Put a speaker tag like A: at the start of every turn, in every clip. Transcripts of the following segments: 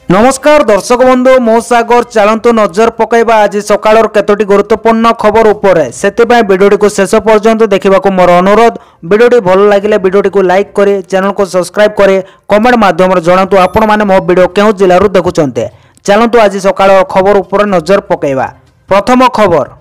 A: नमस्कार दर्शक बंधु मो सागर चलतु नजर पकईबा आज सकाळ केतोटी गुरुत्वपूर्ण खबर उपरे सेतिबाई वीडियोटी को शेष पर्यंत देखा मोर अनुरोध। वीडियोटी भल लगे वीडियोटी को लाइक करे चैनल को सब्सक्राइब करे कमेंट माध्यम जनातु आपण माने मो वीडियो केउ जिल्लारू देखुचंते। चलतु आज सकाळ खबर उपरे नजर पकईबा। प्रथम खबर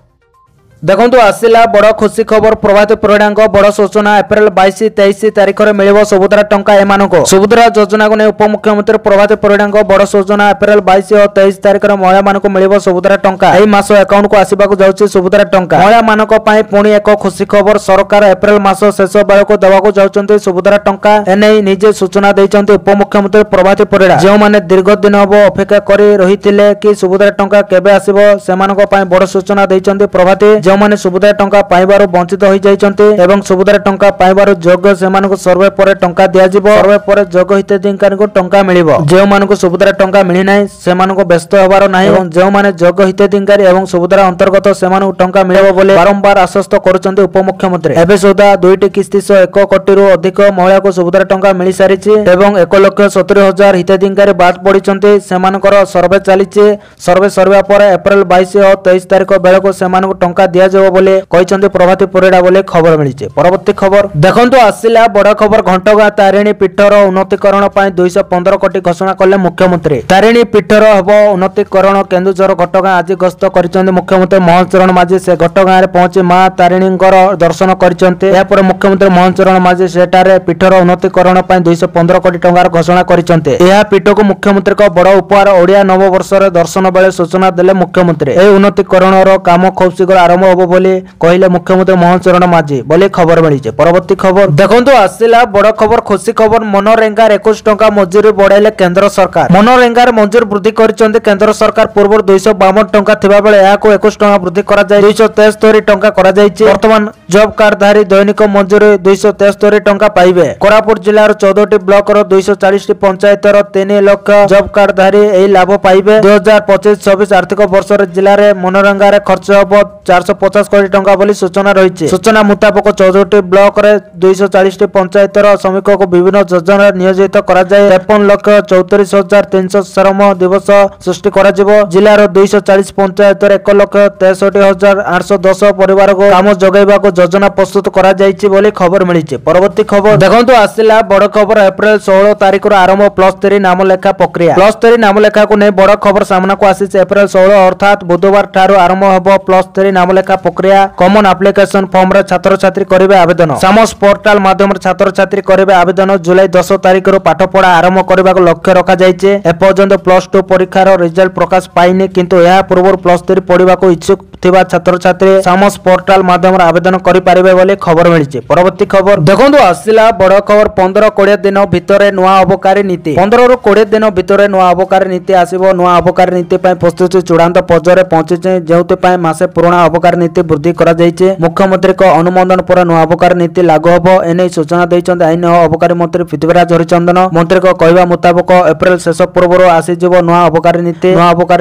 A: देखंतु आसिला बड़ खुशी खबर प्रभात परिड़ा बड़ सूचना एप्रिल 22-23 तारिख में मिल सुभद्रा टंका एमानको सुभद्रा योजना को नहीं उपमुख्यमंत्री प्रभात परिड़ा बड़ सूचना एप्रिल 22 और 23 तारिख में महिला मानक मिल सुभद्रा टंका एही मास अकाउंट को आसवाक जाउछि सुभद्रा टंका महिला मानक पई पुणी एक खुशी खबर सरकार एप्रिल मास शेष बेलको देवाक जाउछन्ते सुभद्रा टंका एने निजे सूचना दैछन्ते उपमुख्यमंत्री प्रभात परिड़ा जो माने दीर्घ दिन हबो अपेक्षा करी रहिथिले कि सुभद्रा टंका केबे आसीबो सेमानक पई बड़ सूचना दैछन्ते प्रभात जो माने सुभद्रा टंका पाइबार वंचित हो जाइछन्ते एवं सुभद्रा टंका पाइबार योग्य सेमानक सर्वे पर टंका दिया जिवो सर्वे पर योग्य हिताधिकारी को टंका मिलिबो जे मानक सुभद्रा टंका मिलि नै सेमानक व्यस्त होबार नाही एवं जे माने योग्य हिताधिकारी एवं सुभद्रा अंतर्गत सेमानक टंका मिलिबो बोले बारंबार आश्वस्त करूछन्ते उपमुख्यमंत्री एबे सुधा दुईटी किस्ती 1 कोटी रु अधिक महिला को सुभद्रा टंका मिलि सारिछि एवं 1,70,000 हिताधिकारी बाद पडिछन्ते सेमानकर सर्वे चलिछि सर्वे सरवा पर एप्रिल 22 और 23 तारिख बेलको सेमानक टंका दिया जाबो बोले कहिसन्ते प्रभाती परिड़ा बोले खबर मिलिছে। परवर्ती खबर देखंतु आसिला बड़ खबर घंटगाँ तारिणी पीठर उन्नतीकरण पई 215 कोटी घोषणा कले मुख्यमंत्री तारिणी पीठर हबो उन्नतीकरण केन्दुझर घटगाँ आज गस्त करिसन्ते मुख्यमंत्री मोहन चरण माझी से घटगाँ रे पहुंची मां तारिणींकर दर्शन करिसन्ते या पर मुख्यमंत्री मोहन चरण माझी सेटारे पीठर उन्नतीकरण पई 215 कोटी टंकार घोषणा करिसन्ते यह पीठ को मुख्यमंत्री को बड़ उपहार ओडिया नव वर्ष रे दर्शन बेले सूचना देले मुख्यमंत्री ए उन्नतीकरण रो काम खूब शीघ्र आरंभ होबो बोली कहले मुख्यमंत्री मोहन चरण माझी बोले खबर मिली। परवर्ती खबर देखंतु आसिला बड़ खबर खुशी खबर मनरेगा 21 टंका मजूरी बढ़ाइले केंद्र सरकार मनरेगा मजूरी वृद्धि करिसन्ते केंद्र सरकार पूर्व 252 टंका थिबा बेले याको 21 टंका वृद्धि करा जाय 273 टंका करा जायछि। वर्तमान जॉब कार्ड धारी दैनिक मजूरी 273 टंका पाइबे। कोरापुट जिल्लार 14टी ब्लॉक रो 240 टी पंचायत रो 3 लाख जॉब कार्ड धारी एही लाभ पाइबे। 2025-26 आर्थिक वर्ष रे जिल्ला रे मनरेगा रे खर्च हबो 450 कोटी टंका बोली सूचना रही। सूचना मुताबक 14टी ब्लॉक रे 240 टी पंचायत श्रमिक को विभिन्न योजना नियोजित करा जाय 53,34,300 श्रम दिवस सृष्टि करा जिवो। जिल्लार 240 पंचायत 1,63,810 परिवार को काम जगाइबा को योजना प्रस्तुत करा जायछि बोली खबर मिलिছে। परवर्ती खबर देखंतु आसिला बड़ खबर एप्रिल 16 तारिख रो आरंभ +3 नाम लेखा प्रक्रिया +3 नाम लेखा को नै बड़ खबर सामना को आसीছে। एप्रिल 16 अर्थात बुधवार ठारो आरंभ हबो +3 नाम लेखा प्रक्रिया। कॉमन एप्लिकेशन फॉर्म रे छात्र छात्री करिवे आवेदन सामस पोर्टल माध्यम रे छात्र छात्री करिवे आवेदन जुलाई 10 तारिख रो पाठ पढ़ा आरंभ करबा को लक्ष्य रखा जायছে। ए पर्यंत +2 परीक्षा रो रिजल्ट प्रकाश पाइने किंतु यह पूर्व +3 पढ़िबा को इच्छुक थिबा छात्र छात्री सामस पोर्टल माध्यम रे आवेदन करि पारिबे बोले खबर मिलिছে। परवर्ती खबर देखंतु आसिला बड़ खबर 15-20 दिन भितरे नुआ अबकारी नीति 15 रु 20 दिन भितरे नुआ अबकारी नीति आसीबो। नुआ अबकारी नीति पई प्रस्तुति चूड़ांत पर्याय पहुंचीचे जेउते पई मासे पुराना अबकारी नीति वृद्धि करा जायছে। मुख्यमंत्री को अनुमोदन पर नुआ अबकारी नीति लागू हबो एने सूचना दैछन्ते आईन और अबकारी मंत्री पृथ्वीराज हरिचंदन। मंत्री को कहवा मुताबिक एप्रिल शेष पूर्व आसी जिवो नुआ अबकारी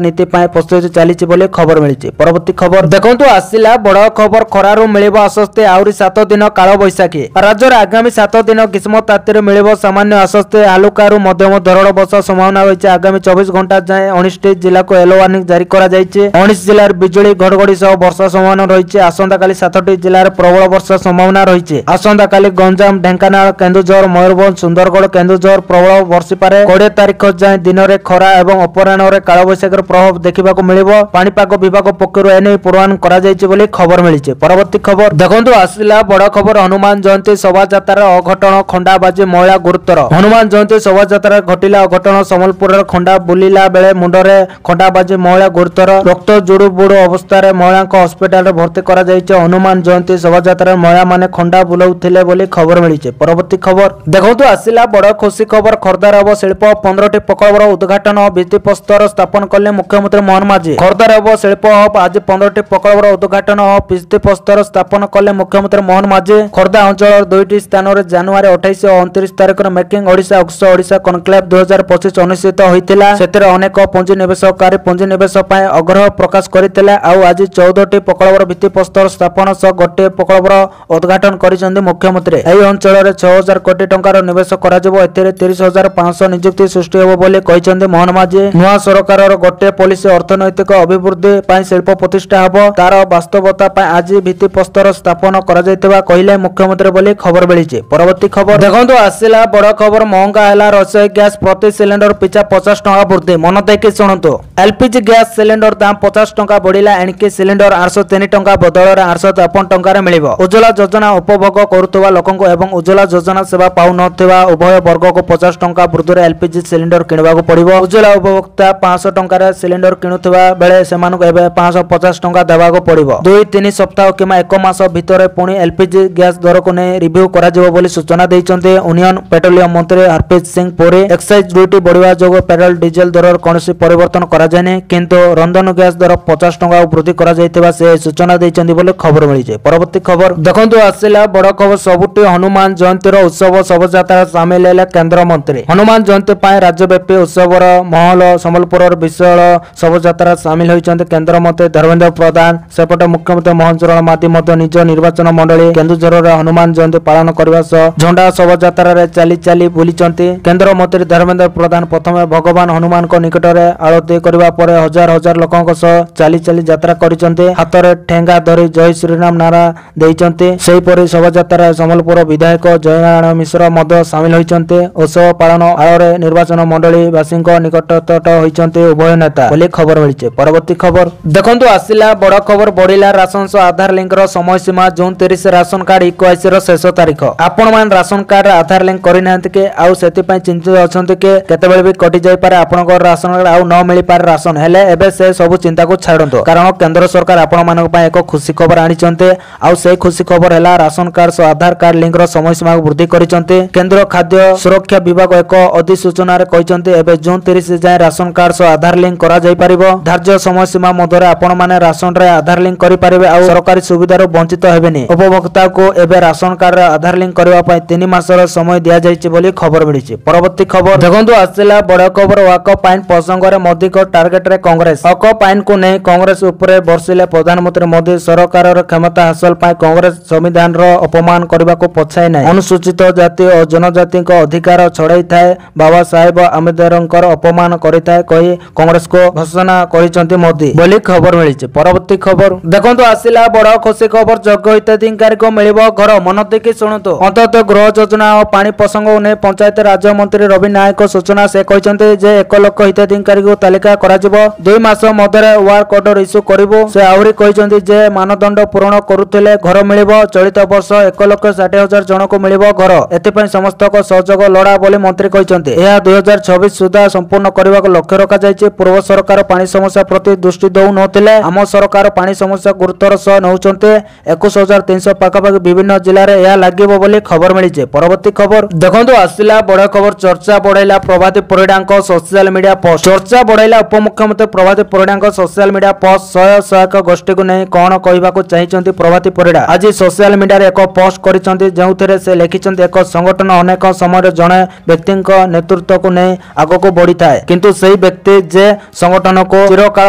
A: नीति पई प्रस्तुति चलीछि बोले खबर मिलिছে। परवर्ती खबर देखंतु आसिला बड़ खबर खरारु मिलिबो आश्वस्ति आउरी 7 दिन काल बैसाखी राज्य रे आगामी 7 दिन ग्रीष्म तातीरे मिलिबो सामान्य आश्वस्ति हालुकारू मध्यम धरण वर्षा संभावना रहिছে। आगामी 24 घंटा जाए 19 जिला को येलो वार्निंग जारी करा जायछि। 19 जिल्ला रे बिजुली घड़घड़ी सह वर्षा संभावना रहिছে। आसंता काली 7टी जिल्ला रे प्रबल वर्षा संभावना रहिছে। आसंता काली गंजाम ढेंकानाल केन्दुझर मयूरभंज सुंदरगढ़ केन्दुझर प्रबल वर्षी पारे 20 तारिख जाए दिन रे खरा एवं अपराह्न रे काल बैसाखीर प्रभाव देखिबा को मिलिबो। पाणीपाग विभाग पक्षरु एने पूर्वानुमान करा जायछि बोली खबर मिलिছে। परवर्ती खबर देखंतु आसिला बड़ खबर हनुमान जयंती शोभा यात्रा अघटन खंडाबाजी महिला गुरुतर हनुमान जयंती शोभा यात्रा घटिला अघटन सम्बलपुर खंडा बुलिला बेले मुंडरे खंडाबाजी महिला गुरुतर रक्त जुड़ू बुड़ू अवस्था महिला हस्पिटाल भर्ती करा जायछि। हनुमान जयंती शोभा यात्रा महिला माने खंडा बुलाउथिले बोली खबर मिलिছে। परवर्ती खबर देखंतु आसिला बड़ खुशी खबर खर्दार हब शिल्प 15टी प्रकल्पर उद्घाटन और भित्तिप्रस्तर स्थापन कले मुख्यमंत्री मोहन माझी। खर्दार हब शिल्प हब आज 15टी प्रकल्पर उद्घाटन और भित्तिप्रस्तर स्थापन कले मुख्यमंत्री मोहन माझी। खर्दा अंचल 2टी स्थान रे जनवरी 28 और 29 तारिख रे मेकिंग ओडिशा अक्ष ओडिशा कनक्लेव 2025 अनुष्ठित होइतिला। सेतरे अनेक पुंजी निवेशकारी पुंजी निवेश पय आग्रह प्रकाश करितिले। आज 14टी प्रकल्पर भित्तिप्रस्तर स्थापन सह गोटे प्रकल्पर उद्घाटन करिसेंती मुख्यमंत्री। एही अंचल 6000 कोटी टंकार निवेश कराजिबो। एथिरे 30500 नियुक्ति सृष्टि हेबो बोली कहिसेंती मोहन माझी। नुआ सरकारर गोटे पॉलिसी अर्थनैतिक अभिवृद्धि पई शिल्प प्रतिष्ठा हेबो, तार वास्तवता पई आज भित्तिप्रस्तर स्थापन करा जायतिबा कहिले मुख्यमंत्री बोली खबर मिलिছে। परवर्ती खबर देखंतु आसिला बड़ खबर महंगा हैला रसोई गैस प्रति सिलेंडर पिछा 50 टंका वृद्धि। मन देकी शुणुतु एलपीजी गैस सिलेंडर दाम 50 टंका बढ़िला। एणिकी सिलेंडर 803 टंका बदल 853 टंका मिलिबो। उज्ज्वला योजना उपभोग करुवा लोकंको एवं उज्ज्वला योजना सेवा पाउ नथिबा उभय वर्ग को 50 टंका वृद्धि एलपीजी सिलेंडर किणवाको पड़िबो। उज्ज्वला उपभोक्ता 500 टंका सिलेंडर किणुथिबा बेले सेमानको एबे 550 टंका देबाको पड़िबो। 2-3 सप्ताह किमा 1 मास भितरे पुणी एलपीजी गैस दर को नै रिव्यू करा जिवो बोली सूचना दैचंते यूनियन पेट्रोलियम मंत्री हरप्रीत सिंह पुरी। एक्साइज ड्यूटी बढ़िवा जोग पेट्रोल डीजल दर कोनोसी परिवर्तन करा जायने, किंतु रंधन गैस दर 50 टंका वृद्धि करा जायतिबा से सूचना दैचंती बोली खबर मिलिছে। परवर्ती खबर देखंतु आसिला बड़ खबर सबुटी हनुमान जयंतीर उत्सव शोभायात्रा सामिल हेले केंद्र मंत्री। हनुमान जयंती पाए राज्यव्यापी उत्सवर महल संबलपुर विशाल शोभायात्रा सामिल होइचंते केंद्र मंत्री धर्मेंद्र प्रधान। सेपटे मुख्यमंत्री मोहन चरण मादी मध्य निज निर्वाचन मंडली केन्दुझर हनुमान जयंती पालन करने झंडा शोभायात्रा चली चली बुलीचंती। केंद्र मंत्री धर्मेंद्र प्रधान प्रथम भगवान हनुमान को निकट में आरती करने पर हजार हजार लोकों सह चली चली यात्रा करिसंते। हाथ में ठेंगा धरी जय श्रीराम नारा देइचंते। सेहीपरि शोभायात्रा संबलपुर विधायक जयनारायण मिश्र मध्य सामिल होइचंते। उत्सव पालन आଳରେ निर्वाचन मंडली वासी निकटतट होइचंते उभय नेता बोली खबर मिलिছে। परवर्ती खबर देखंतु आसिला बड़ खबर बढ़िला राशन सह आधार लिंक रो समय सीमा जून 30 राशन कार्ड इक्वाइस शेष तारीख। आपण मान राशन कार्ड आधार लिंक करिना के आउ सेति पय चिंतित अछंते के केतेबेले भी कटि जाय पारे आपनकर राशन कार्ड आउ न मिली पारे राशन हेले एबे से सब चिंता को छाडंतो, कारण केंद्र सरकार आपण मानक पय एक खुशी खबर आनिचंते। आउ से खुशी खबर हैला राशन कार्ड सह आधार कार्ड लिंक रो समय सीमा वृद्धि करिचंते। केंद्र खाद्य सुरक्षा विभाग एक अधिसूचना रे कहिचंते एबे जून 30 जाय राशन कार्ड सह आधार लिंक करा जाय परिबो। धार्य समय सीमा मधरे आपण माने राशन रे आधार लिंक करि परिबे आउ सरकारी सुविधा रो वंचित हेबेनी। उपभोक्ता को एबे राशन कार्ड रे आधार लिंक करबा पय 3 मासर समय दिया जायछि बोली खबर मिलिछि। परवर्ती खबर देखंतु आसिला बड़ खबर वाकफ आईन प्रसंग रे मोदी को टार्गेट रे कांग्रेस। वाकफ आईन को नै कांग्रेस ऊपर बरसिले प्रधानमंत्री मोदी सरकार रो क्षमता हासिल पाए कांग्रेस संविधान रो अपमान करबा को पछाय नै। अनुसूचित जाति और जनजाति को अधिकार छड़ाई थाए बाबा साहेब आंबेडकर अपमान करिथाए कहि कांग्रेस को घोषणा करिसंती मोदी बोली खबर मिलिछि। परवर्ती खबर देखंतु आसिला बड़ खुशी खबर योग्य हिताधिकारी को मिलिबो घर। मन देखि शुणुतु अंततः गृह योजना और पानी प्रसंग ने पंचायत राज्य मंत्री रवि नायक सूचना से कहते जे 1 लाख हिताधिकारी को तालिका करा जिवो। 2 मास मध्य वार्ड ऑर्डर इश्यू करिवो। से आहुरी कहते जे मानदंड पूर्ण करुथिले घर मिलिबो। चलित वर्ष 1,60,000 जन को मिलिबो घर। एथिपय समस्त को सहयोग लड़ा बोली मंत्री कहते। यह 2026 सुधा संपूर्ण करने को लक्ष्य रखा जायछि। पूर्व सरकार पानी समस्या प्रति दृष्टि दउ नथिले। आम सरकार पानी समस्या गुरुतर सह नउचंते। 21,300 पाखापाखि विभिन्न जिले में यह लागिबो बोली खबर मिलिছে। परवर्ती खबर देखंतु आसिला बड़ खबर चर्चा बढ़ाइला प्रभाती परिडा सोशल मीडिया पोस्ट। चर्चा बढ़ाइला उपमुख्यमंत्री प्रभाती परिडा सोशल मीडिया पोस्ट। सहायक गोष्ठी को नहीं कौन कहवाक चाहिए प्रभाती परिडा आज सोशल मीडिया रे एक पोस्ट करिसंती जेउथिरे से लिखिसंती एक संगठन अनेक समय जड़े व्यक्ति नेतृत्व को नहीं आग को बढ़ी थाए, किंतु सही व्यक्ति जे संगठन को चिरकाल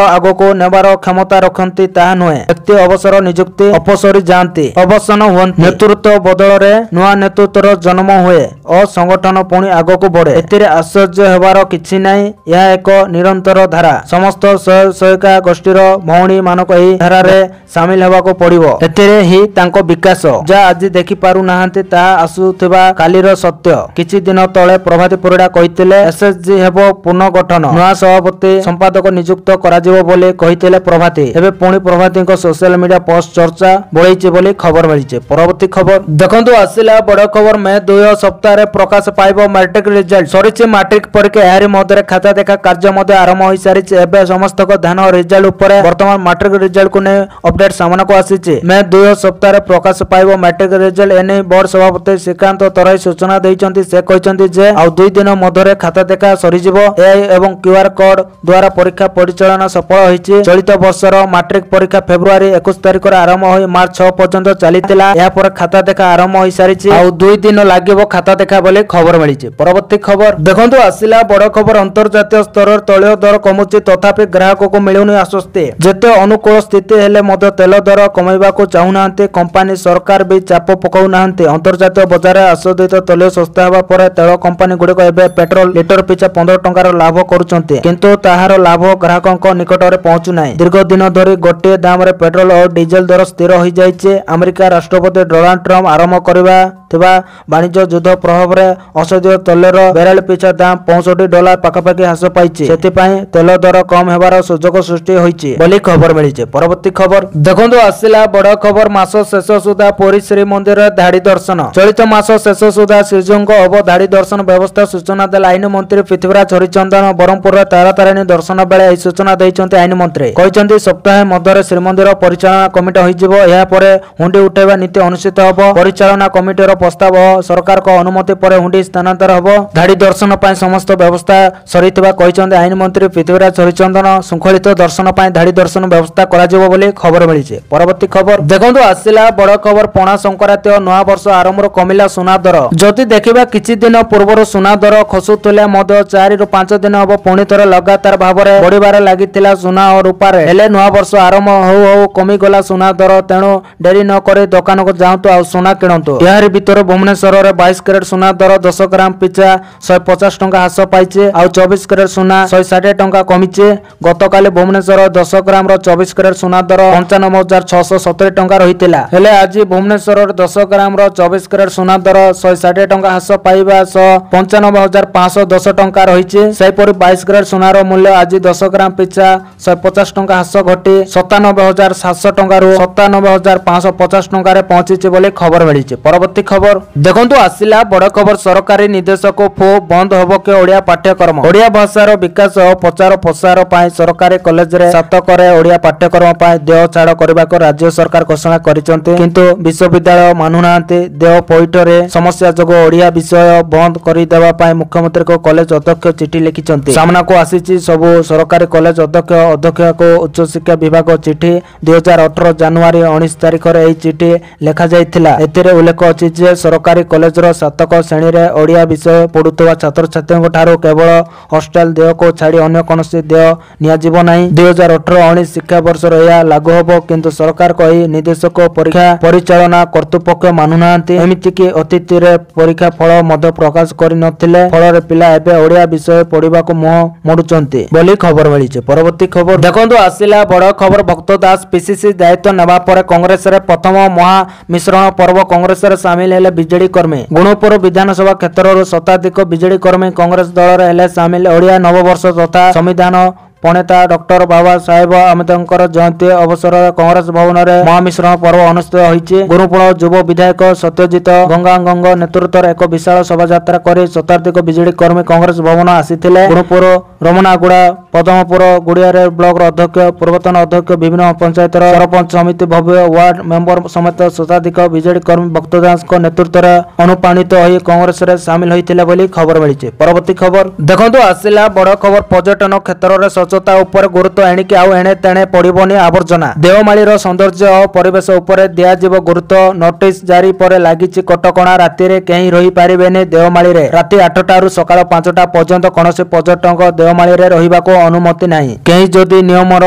A: आग को नेबार क्षमता रखती ताहा नुहे। व्यक्ति अवसर नियुक्ति अपसरी जाती अवसान हुए नेतृत्व बदल में नुआ नेतृत्वर जन्म हुए और संगठन पुणी आग को बढ़े। एथिरे आश्चर्य हेबार किछि नाही। यह एक निरंतर धारा। समस्त सहायिका गोष्ठीर भौणी मानक एही धारा रे सामिल हेबाको पड़िबो। एथिरे ही तांको विकास जा आज देखि पारु नाहंती ताहा आसुथिबा कालीर सत्य। किछि दिन तळे प्रभाती परिडा कहिथिले एसएसजी हेबो पुनर्गठन नुआ सभापति संपादक नियुक्त कराजिबो बोली कहिथिले प्रभाती। एबे पुणी प्रभाती को सोशल मीडिया पोस्ट चर्चा बढ़ाइछि बोली खबर मिलिছে। परवर्ती खबर देखंतु आसिला बड़ खबर में 2 सप्ताह प्रकाश पाइबो मैट्रिक रिजल्ट। सरिछि मैट्रिक परीक्षा एहारी मध्य खाता देखा कार्य मध्य आरंभ हो सारी। एबे समस्त को ध्यान रिजल्ट ऊपर वर्तमान मैट्रिक रिजल्ट को ने अपडेट सामना को आसीछि। मैं 2 सप्ताह प्रकाश पाइबो मैट्रिक रिजल्ट एने बोर्ड सभापति श्रीकांत तराई सूचना दैचंती। से कहचंती जे आ 2 दिन मध्य खाता देखा सरी जिवो। एआई एवं क्यूआर कोड द्वारा परीक्षा परिचालन सफल होईछि। चलित वर्षर मैट्रिक परीक्षा फेब्रुआरी 21 तारिख रे आरंभ होई मार्च 6 पर्यंत चलीतिला। या पर खाता देखा आरंभ हो सारी। आ 2 दिन लागिबो खाता देखा बोली खबर मिलिছে। परवर्ती खबर देखंतु आसिला बड़ खबर अंतर्जातीय स्तर तैल दर कमुछि तथापि ग्राहक को मिलुनी आश्वस्ति। जेते अनुकूल स्थिति ହେଲେ ମଧ୍ୟ ତେଲ ଦର କମାଇବାକୁ ଚାହୁଁନାହାନ୍ତି କମ୍ପାନୀ। ସରକାର ବି ଚାପ ପକାଉନାହାନ୍ତି। ଅନ୍ତର୍ଜାତୀୟ ବଜାରରେ ଆଶୋଦିତ ତୈଳ ଶସ୍ତା ହେବା ପରେ ତେଳ କମ୍ପାନୀ ଗୁଡ଼ିକ ଏବେ ପେଟ୍ରୋଲ ଲିଟର ପିଛା 15 ଟଙ୍କାର ଲାଭ କରୁଛନ୍ତି, କିନ୍ତୁ ତାହାର ଲାଭ ଗ୍ରାହକଙ୍କ ନିକଟରେ ପହଞ୍ଚୁନାହିଁ। ଦୀର୍ଘ ଦିନ ଧରି ଗୋଟିଏ ଦାମରେ ପେଟ୍ରୋଲ ଓ ଡିଜେଲ ଦର ସ୍ଥିର ହୋଇଯାଇଛି। ଆମେରିକା ରାଷ୍ଟ୍ରପତି ଡୋନାଲ୍ଡ ଟ୍ରମ୍ପ ଆରମ୍ଭ କରିବା ଥିବା ବାଣିଜ୍ୟ ଯୁଦ୍ଧ ପ୍ରଭାବରେ ଅଶୋଧିତ ତୈଳର ବ୍ୟାରେଲ ପିଛା ଦାମ $65 ପାଖାପାଖି ହ୍ରାସ ପାଇଛି। ସେଥିପାଇଁ ତେଲ ଦର କମ୍ ହେବାର ସୁଯୋଗ ସୃଷ୍ଟି ହୋଇଛି ବୋଲି ଖବର ମିଳିଛି। ପରବର୍ତ୍ତୀ ଖବର ଦେଖନ୍ତୁ, ଆସିଲା ବଡ଼ ଖବର। ମାସ ଶେଷ ସୁଦ୍ଧା ପୁରୀ ଶ୍ରୀମନ୍ଦିରରେ ଧାଡ଼ି ଦର୍ଶନ। ଚଳିତ ମାସ ଶେଷ ସୁଦ୍ଧା ଶ୍ରୀଜୀଉଙ୍କ ହବ ଧାଡ଼ି ଦର୍ଶନ ବ୍ୟବସ୍ଥା। ସୂଚନା ଦେଲେ ଆଇନ ମନ୍ତ୍ରୀ ପୃଥ୍ୱୀରାଜ ହରିଚନ୍ଦନ। ବ୍ରହ୍ମପୁରର ତାରାତାରିଣୀ ଦର୍ଶନ ବେଳେ ଏହି ସୂଚନା ଦେଇଛନ୍ତି ଆଇନ ମନ୍ତ୍ରୀ। କହିଛନ୍ତି, ସପ୍ତାହେ ମଧ୍ୟରେ ଶ୍ରୀମନ୍ଦିର ପରିଚାଳନା କମିଟି ହୋଇଯିବ। ଏହାପରେ ହୁଣ୍ଡି ଉଠାଇବା ନୀତି ଅନୁଷ୍ଠିତ ହେବ। ପରିଚାଳନା କମିଟିର ପ୍ରସ୍ତାବ ଓ ସରକାରଙ୍କ ଅନୁମତି ପରେ ହୁଣ୍ଡି ସ୍ଥାନାନ୍ତର ହେବ। ଧାଡ଼ି ଦର୍ଶନ ପାଇଁ ସମସ୍ତ ବ୍ୟବସ୍ଥା ସରିଥିବା କହିଛନ୍ତି ଆଇନ ମନ୍ତ୍ରୀ ପୃଥ୍ୱୀରାଜ ହରିଚନ୍ଦନ। ଶୃଙ୍ଖଳିତ ଦର୍ଶନ ପାଇଁ ଧାଡ଼ି ଦର୍ଶନ ବ୍ୟବସ୍ଥା କରାଯିବ ବୋଲି ଖବର ମିଳିଛି। ପରବର୍ତ୍ତୀ ଖବର ଦେଖନ୍ତୁ, ଆସିଲା ବଡ଼ ଖବର। ପଣା ସଂକ୍ରାନ୍ତି ଓ ନୂଆ ବର୍ଷ ଆରମ୍ଭରୁ କମିଲା ସୁନା ଦର। ଯଦି ଦେଖିବା କିଛି ଦିନ ପୂର୍ବରୁ ସୁନା ଦର ଖସୁଥିଲେ ମଧ୍ୟ 4 ରୁ 5 ଦିନ ହେବ ପୁଣି ଥରେ ଲଗାତାର ଭାବରେ ବଢ଼ିବାରେ ଲାଗିଥିଲା ସୁନା ଓ ରୂପାରେ। ହେଲେ ନୂଆ ବର୍ଷ ଆରମ୍ଭ ହଉ ହଉ କମିଗଲା ସୁନା ଦର। ତେଣୁ ଡେରି ନ କରି ଦୋକାନକୁ ଯାଆନ୍ତୁ ଆଉ ସୁନା କିଣନ୍ତୁ। ଏହାରି ଭିତରେ ଭୁବନେଶ୍ୱରରେ 22 କ୍ୟାରେଟ ସୁନା ଦର 10 ଗ୍ରାମ ପିଛା 150 ଟଙ୍କା ହ୍ରାସ ପାଇଛି। ଆଉ 24 କ୍ୟାରେଟ ସୁନା 160 ଟଙ୍କା କମିଛି। ଗତକାଲି ଭୁବନେଶ୍ୱର 10 ଗ୍ରାମର 24 କ୍ୟାରେଟ ସୁନା ଦର 95,670 ଟଙ୍କା ରହିଥିଲା। ହେଲେ ଆଜି ଭୁବନେଶ୍ୱରରେ 10 ଗ୍ରାମର 24 କ୍ୟାରେଟ ସୁନା ଦର 160 ଟଙ୍କା ହ୍ରାସ ପାଇବା ସହ 95,510 ଟଙ୍କା ରହିଛି। ସେହିପରି 22 କ୍ୟାରେଟ ସୁନାର ମୂଲ୍ୟ ଆଜି 10 ଗ୍ରାମ ପିଛା 150 ଟଙ୍କା ହ୍ରାସ ଘଟି 97,700 ଟଙ୍କାରୁ 97,550 ଟଙ୍କାରେ ପହଞ୍ଚିଛି ବୋଲି ଖବର ମିଳିଛି। ପରବର୍ତ୍ତୀ ଖବର ଦେଖନ୍ତୁ, ଆସିଲା ବଡ଼ ଖବର। ସରକାରୀ ନିର୍ଦ୍ଦେଶକ ଫୋ ବନ୍ଦ ହେବ କି ଓଡ଼ିଆ ପାଠ୍ୟକ୍ରମ। ଓଡ଼ିଆ ଭାଷାର ବିକାଶ ଓ ପ୍ରଚାର ପ୍ରସାର ପାଇଁ ସରକାରୀ କଲେଜରେ ସ୍ନାତକରେ ଓଡ଼ିଆ ପାଠ୍ୟକ୍ରମ ପାଇଁ ଦେୟ ଛାଡ଼ କରିବାକୁ ରାଜ୍ୟ ସରକାର ଘୋଷଣା କରିଛନ୍ତି, କିନ୍ତୁ ବିଶ୍ୱବିଦ୍ୟାଳୟ ମାନୁନାହାନ୍ତି। ଦେୟ ପଇଠରେ ସମସ୍ୟା ଯୋଗୁଁ ଓଡ଼ିଆ ବିଷୟ ବନ୍ଦ କରିଦେବା ପାଇଁ ମୁଖ୍ୟମନ୍ତ୍ରୀଙ୍କୁ କଲେଜ ଅଧ୍ୟକ୍ଷ ଚିଠି ଲେଖିଛନ୍ତି। ସାମ୍ନାକୁ ଆସିଛି ସବୁ ସରକାରୀ କଲେଜ ଅଧ୍ୟକ୍ଷଙ୍କୁ ଉଚ୍ଚଶିକ୍ଷା ବିଭାଗ ଚିଠି। 2018 ଜାନୁଆରୀ 19 ତାରିଖରେ ଏହି ଚିଠି ଲେଖାଯାଇଥିଲା। ଏଥିରେ ଉଲ୍ଲେଖ ଅଛି ଯେ ସରକାରୀ କଲେଜର ସ୍ନାତକ ଶ୍ରେଣୀରେ ଓଡ଼ିଆ ବିଷୟ ପଢୁଥିବା ଛାତ୍ରଛାତ୍ରୀଙ୍କ ଠାରୁ କେବଳ ହଷ୍ଟେଲ ଦେୟକୁ ଛାଡ଼ି ଅନ୍ୟ କୌଣସି ଦେୟ ନିଆଯିବ ନାହିଁ। 2018-19 ଶିକ୍ଷାବର୍ଷରେ ଏହା ଲାଗୁ ହେବ, କିନ୍ତୁ ସରକାରଙ୍କ ଏହି ନିର୍ଦ୍ଦେଶକୁ ପରୀକ୍ଷା ପରିଚାଳନା କର୍ତ୍ତୃପକ୍ଷ ମାନୁନାହାନ୍ତି। ଏମିତିକି ଅତୀତରେ ପରୀକ୍ଷା ଫଳ ମଧ୍ୟ ପ୍ରକାଶ କରିନଥିଲେ। ଫଳରେ ପିଲା ଏବେ ଓଡ଼ିଆ ବିଷୟ ପଢିବାକୁ ମୁହଁ ମୋଡୁଛନ୍ତି ବୋଲି ଖବର ମିଳିଛି। ପରବର୍ତ୍ତୀ ଖବର ଦେଖନ୍ତୁ, ଆସିଲା ବଡ଼ ଖବର। ଭକ୍ତ ଦାସ ପିସିସି ଦାୟିତ୍ୱ ନେବା ପରେ କଂଗ୍ରେସରେ ପ୍ରଥମ ମହାମିଶ୍ରଣ ପର୍ବ। କଂଗ୍ରେସରେ ସାମିଲ ହେଲେ ବିଜେଡି କର୍ମୀ। ଗୁଣପୁର ବିଧାନସଭା କ୍ଷେତ୍ରରୁ ଶତାଧିକ ବିଜେଡି କର୍ମୀ କଂଗ୍ରେସ ଦଳରେ ହେଲେ ସାମିଲ। ଓଡ଼ିଆ ନବବର୍ଷ ତଥା ସମ୍ବିଧାନ ପ୍ରଣେତା ଡକ୍ଟର ବାବା ସାହେବ ଆମ୍ବେଦକର ଜୟନ୍ତୀ ଅବସରରେ କଂଗ୍ରେସ ଭବନରେ ମହାମିଶ୍ରଣ ପର୍ବ ଅନୁଷ୍ଠିତ ହୋଇଛି। ଗୁରୁପୁର ଯୁବ ବିଧାୟକ ସତ୍ୟଜିତ ଗଙ୍ଗାଙ୍ଗଙ୍କ ନେତୃତ୍ୱରେ ଏକ ବିଶାଳ ଶୋଭାଯାତ୍ରା କରି ଶତାଧିକ ବିଜେଡି କର୍ମୀ କଂଗ୍ରେସ ଭବନ ଆସିଥିଲେ। ଗୁରୁପୁର, ରମଣାଗୁଡ଼ା, ପଦମପୁର, ଗୁଡ଼ିଆରେ ବ୍ଲକର ଅଧ୍ୟକ୍ଷ, ପୂର୍ବତନ ଅଧ୍ୟକ୍ଷ, ବିଭିନ୍ନ ପଞ୍ଚାୟତର ସରପଞ୍ଚ ସମିତି, ଭବ୍ୟ ୱାର୍ଡ ମେମ୍ବର ସମେତ ଶତାଧିକ ବିଜେଡି କର୍ମୀ ଭକ୍ତ ଦାସଙ୍କ ନେତୃତ୍ୱରେ ଅନୁପ୍ରାଣିତ ହୋଇ କଂଗ୍ରେସରେ ସାମିଲ ହୋଇଥିଲେ ବୋଲି ଖବର ମିଳିଛି। ପରବର୍ତ୍ତୀ ଖବର ଦେଖନ୍ତୁ, ଆସିଲା ବଡ଼ ଖବର। ପର୍ଯ୍ୟଟନ କ୍ଷେତ୍ରରେ ସ୍ୱଚ୍ଛତା ଉପରେ ଗୁରୁତ୍ୱ ଏଣିକି ଆଉ ଏଣେ ତେଣେ ପଡ଼ିବନି ଆବର୍ଜନା। ଦେଓମାଳିର ସୌନ୍ଦର୍ଯ୍ୟ ଓ ପରିବେଶ ଉପରେ ଦିଆଯିବ ଗୁରୁତ୍ୱ। ନୋଟିସ ଜାରି ପରେ ଲାଗିଛି କଟକଣା। ରାତିରେ କେହି ରହିପାରିବେନି ଦେଓମାଳିରେ। ରାତି 8ଟାରୁ ସକାଳ 5ଟା ପର୍ଯ୍ୟନ୍ତ କୌଣସି ପର୍ଯ୍ୟଟକ ଦେଓମାଳିରେ ରହିବାକୁ ଅନୁମତି ନାହିଁ। କେହି ଯଦି ନିୟମର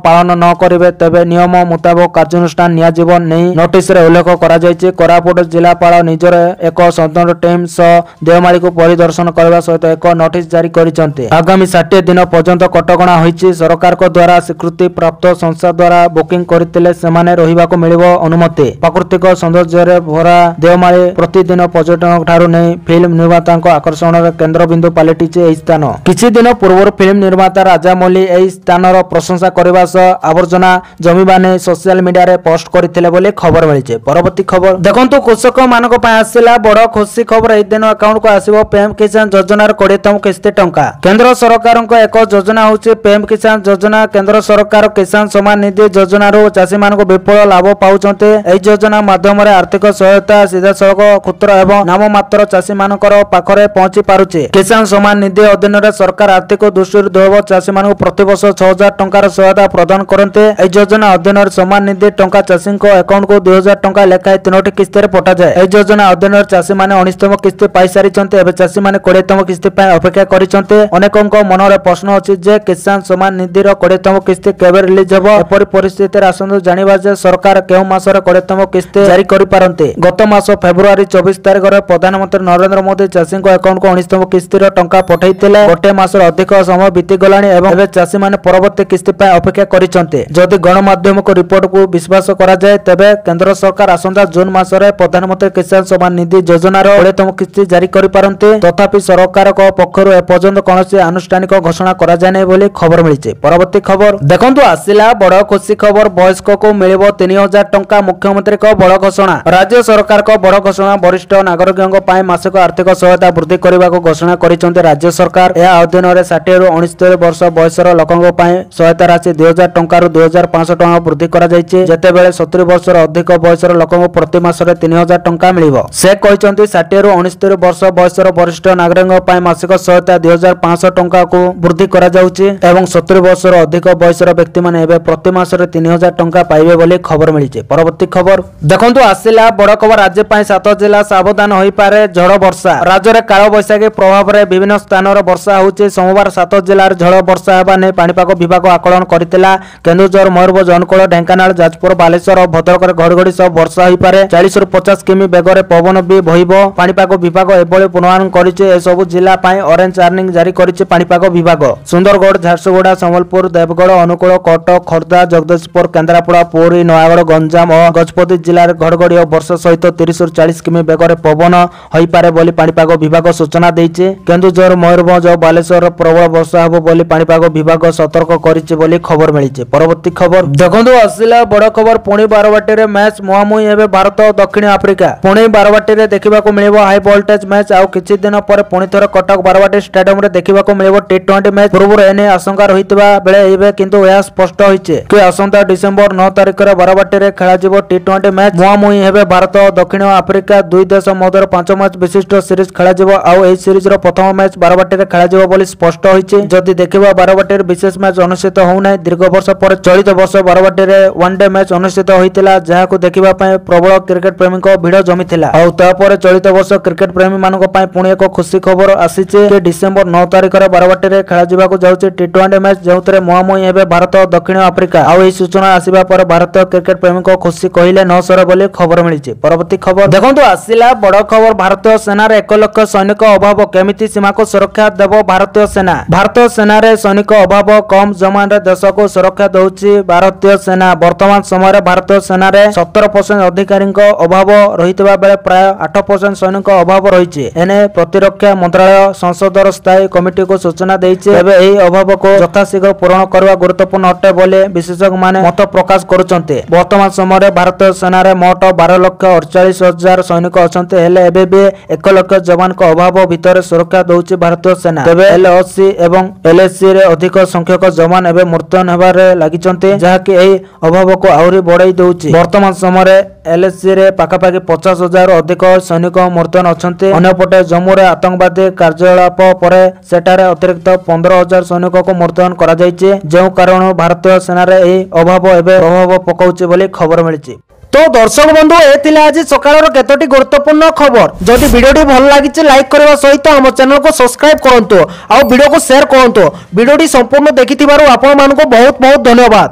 A: ପାଳନ ନ କରିବେ ତେବେ ନିୟମ ମୁତାବକ କାର୍ଯ୍ୟାନୁଷ୍ଠାନ ନିଆଯିବ ନେଇ ନୋଟିସରେ ଉଲ୍ଲେଖ କରାଯାଇଛି। କୋରାପୁଟ ଜିଲ୍ଲାପାଳ ନିଜର ଏକ ସ୍ୱତନ୍ତ୍ର ଟିମ୍ ସହ ଦେଓମାଳିକୁ ପରିଦର୍ଶନ କରିବା ସହିତ ଏକ ନୋଟିସ ଜାରି କରିଛନ୍ତି। ଆଗାମୀ 60 ଦିନ ପର୍ଯ୍ୟନ୍ତ କଟକଣା ହୋଇଛି। ସରକାରଙ୍କ ଦ୍ୱାରା ସ୍ୱୀକୃତି ପ୍ରାପ୍ତ ସଂସ୍ଥା ଦ୍ୱାରା ବୁକିଂ କରିଥିଲେ ସେମାନେ ରହିବାକୁ ମିଳିବ ଅନୁମତି। ପ୍ରାକୃତିକ ସୌନ୍ଦର୍ଯ୍ୟରେ ଭରା ଦେଓମାଳି ପ୍ରତିଦିନ ପର୍ଯ୍ୟଟକଙ୍କ ଠାରୁ ନେଇ ଫିଲ୍ମ ନିର୍ମାତାଙ୍କ ଆକର୍ଷଣର କେନ୍ଦ୍ରବିନ୍ଦୁ ପାଲଟିଛି ଏହି ସ୍ଥାନ। କିଛି ଦିନ ପୂର୍ବରୁ ଫିଲ୍ମ ନିର୍ମାତା ରାଜାମୌଲି ଏହି ସ୍ଥାନର ପ୍ରଶଂସା କରିବା ସହ ଆବର୍ଜନା ଜମିବା ନେଇ ସୋସିଆଲ ମିଡିଆରେ ପୋଷ୍ଟ କରିଥିଲେ ବୋଲି ଖବର ମିଳିଛି। ପରବର୍ତ୍ତୀ ଖବର ଦେଖନ୍ତୁ, କୃଷକମାନଙ୍କ ପାଇଁ ଆସିଲା ବଡ଼ ଖୁସି ଖବର। ଏହି ଦିନ ଆକାଉଣ୍ଟକୁ ଆସିବ ପିଏମ୍ କିଷାନ ଯୋଜନାର 20ତମ କିସ୍ତି ଟଙ୍କା। କେନ୍ଦ୍ର ସରକାରଙ୍କ ଏକ ଯୋଜନା ହେଉଛି ପିଏମ୍ କିଷାନ ଯୋଜନା। କେନ୍ଦ୍ର ସରକାର କିଷାନ ସମ୍ମାନ ନିଧି ଯୋଜନାରୁ ଚାଷୀମାନଙ୍କୁ ବିପୁଳ ଲାଭ ପାଉଛନ୍ତି। ଏହି ଯୋଜନା ମାଧ୍ୟମରେ ଆର୍ଥିକ ସହାୟତା ସିଧାସଳଖ କ୍ଷୁଦ୍ର ଏବଂ ନାମମାତ୍ର ଚାଷୀମାନଙ୍କର ପାଖରେ ପହଞ୍ଚି ପାରୁଛି। କିଷାନ ସମ୍ମାନ ନିଧି ଅଧୀନରେ ସରକାର ଆର୍ଥିକ ଦୃଷ୍ଟିରୁ ଦୁର୍ବଳ ଚାଷୀମାନଙ୍କୁ ପ୍ରତିବର୍ଷ 6,000 ଟଙ୍କାର ସହାୟତା ପ୍ରଦାନ କରନ୍ତି। ଏହି ଯୋଜନା ଅଧୀନରେ ସମ୍ମାନ ନିଧି ଟଙ୍କା ଚାଷୀଙ୍କ ଆକାଉଣ୍ଟକୁ 2,000 ଟଙ୍କା ଲେଖାଏଁ 3ଟି କିସ୍ତିରେ ପଠାଯାଏ। ଏହି ଯୋଜନା ଅଧୀନରେ ଚାଷୀମାନେ 19ତମ କିସ୍ତି ପାଇସାରିଛନ୍ତି। ଏବେ ଚାଷୀମାନେ 20ତମ କିସ୍ତି ପାଇଁ ଅପେକ୍ଷା କରିଛନ୍ତି। ଅନେକଙ୍କ ମନରେ ପ୍ରଶ୍ନ ଅଛି ଯେ କିଷାନ सम्मान निधि 20तम किस्ती केबे रिलीज हेबो एपरि परिस्थिति आसंतु जानिबा जे सरकार केउ मासरे 20तम किस्ती जारी करि पारन्ते। गत मास फेब्रुआरी 24 तारिख रे प्रधानमंत्री नरेंद्र मोदी चाषी को अकाउंट को 19तम किस्ती रो टंका पठाइतिले। गोटे मासर अधिक समय बीती गलानी एवं एबे चाषी माने परवर्ती किस्ती पय अपेक्षा करिसंते। जदि गणमाध्यम को रिपोर्ट को विश्वास करा जाय तबे केंद्र सरकार आसंता जून मासरे प्रधानमंत्री किसान सम्मान निधि योजना रो 20तम किस्ती जारी करि पारन्ते। तथापि सरकार को पक्षरु ए पर्यंत कोनोसी आनुष्ठानिक घोषणा करा जाय नै बोली खबर मिलिছে। परवर्ती खबर देखंतु आसिला बड़ खुशी खबर वयस्क को मिलिबो 3000 टंका। मुख्यमंत्री को बड़ घोषणा। राज्य सरकार को बड़ घोषणा। वरिष्ठ नागरिकों पय मासिक आर्थिक सहायता वृद्धि करने को घोषणा करिसंते राज्य सरकार। या अधीन रे 60 रु 69 वर्ष बयसर लोकंक पय सहायता राशि 2000 टंका रु 2500 टंका वृद्धि करा जायछि। जेतेबेले 70 वर्ष अधिक बयसर लोकंक प्रति मासरे 3000 टंका मिलिबो। से कहिसंते 60 रु 69 वर्ष बयसर वरिष्ठ नागरिकों पय मासिक सहायता 2500 टंका को वृद्धि करा जाउछि एवं 70 वर्ष अधिक बयसर व्यक्ति माने एबे प्रति मासरे 3000 टंका पाइबे बोली खबर मिलिছে। परवर्ती खबर देखंतु आसिला बड़ खबर। राज्य पय 7 जिला सावधान होई पारे झड़ वर्षा। राज्य रे काल बैसाखी प्रभाव रे विभिन्न स्थान रे वर्षा होउछि। सोमवार 7 जिला रे झड़ वर्षा हेबा नै पाणीपाग विभाग आकलन करथिला। केन्दुझर मयूरभंज अनुकूल ढेंकानाल जाजपुर बालेश्वर भद्रक रे घड़घड़ी सब वर्षा होई पारे। 40 रु 50 किमी बेग रे पवन भी बहिबो। पाणीपाग विभाग एबोली पूर्वानुमान करिছে। ए सब जिला पय ऑरेंज वार्निंग जारी करिছে पाणीपाग विभाग। सुंदरगढ़ झारसुगुड़ा संबलपुर देवगढ़ अनुकूल कटक खोर्धा जगदीशपुर केन्द्रापड़ा पुरी नयागढ़ गंजाम और गजपति जिले में घड़घड़ी और वर्षा सहित 30 रु 40 किमी बेगर पवन होई पारे बोली पाणीपाग विभाग सूचना देइছে। केन्दुझर मयूरभंज और बालेश्वर प्रबल वर्षा हेबो बोली पाणीपाग विभाग सतर्क करिছে बोली खबर मिलिছে। परवर्ती खबर देखंतु आसिला बड़ खबर। पुणी बारवाटी रे मैच मुहामुही हेबे भारत और दक्षिण आफ्रिका। पुणी बारवाटी रे देखिबाको मिलिबो हाई वोल्टेज मैच। आ किछि दिन पर पुणी थोर कटक बारवाटी स्टेडियम रे देखिबाको मिलिबो टी20 मैच। पूर्व एने आशंका रहितबा बेले एबे किंतु यह स्पष्ट होइছে कि आसंता डिसेंबर 9 तारिख रे बारवाटी रे खेला जिवो टी20 मैच। मुहामुही हेबे भारत और दक्षिण आफ्रिका दुई देश मध्य 5 मैच विशिष्ट सीरीज खेला जिवो। आउ एई सीरीज रो प्रथम मैच बारवाटी रे खेला जिवो बोली स्पष्ट होइছে। जदि देखिबा बारवाटी रे विशेष मैच अनुष्ठित होउ नै। दीर्घ वर्ष पर चलित वर्ष बारवाटी रे वनडे मैच अनुष्ठित होइतिला जाहाको देखिबा पय प्रबल क्रिकेट प्रेमी को भिड़ जमिथिला। आउ तापर चलित वर्ष क्रिकेट प्रेमी मानको पय पुणी एक खुशी खबर आसीছে कि डिसेंबर 9 तारिख रे बारवाटी रे खेला जिबाको जाउछि टी20 मैच जेउतरे मुहामुही हेबे भारत और दक्षिण आफ्रिका। आउ एई सूचना आसीबा पर भारतीय क्रिकेट प्रेमी को खुशी कहिले न सरे बोली खबर मिलिছে। परवर्ती खबर देखंतु आसिला बड़ खबर। भारतीय सेना रे 1 लाख सैनिक अभाव केमिति सीमा को सुरक्षा देबो भारतीय सेना। भारतीय सेना रे सैनिक अभाव कम जमान रे देश को सुरक्षा दउछि भारतीय सेना। वर्तमान समय रे भारतीय सेना रे 17% अधिकारी को अभाव रहितबा बेले प्राय 8% सैनिक अभाव रहिছে। एने प्रतिरक्षा मंत्रालय संसदर स्थायी कमिटी को सूचना देइছে। एबे एई अभाव को यथाशीघ्र पूरण करवा गुरुत्वपूर्ण अटे बोले विशेषज्ञ माने मत प्रकाश करुचंते। वर्तमान समय रे भारतीय सेना रे मोट 12,48,000 सैनिक अछंते। हेले एबे बे 1 लाख जवान को अभाव भितर सुरक्षा दउछि भारतीय सेना। तबे एलओसी एवं एलएससी रे अधिक संख्यक जवान एबे मुतयन हेबारे लागिचंते जहाकि एई अभाव को आउरी बढ़ाई दउछि। वर्तमान समय रे एलएससी रे पाखापाखि 50,000 अधिक सैनिक मुतयन अछंते। अन्यपटे जम्मू रे आतंकवादी कार्यकलाप परे सेटारे अतिरिक्त 15,000 सैनिक को मुतयन करा जायछि। जेउ कारण भारतीय सेना रे एई अभाव एबे प्रभाव पकाउछि बोली खबर मिलिছে। तो दर्शक बंधु ए आज सकाळ केतोटी गुरुत्वपूर्ण खबर। जदि वीडियोटी भल लागिছে लाइक करबा सहित हम चैनल को सब्सक्राइब करंतु आ वीडियो को शेयर करंतु। वीडियोटी संपूर्ण देखिथिबारु आपण मानको बहुत बहुत धन्यवाद।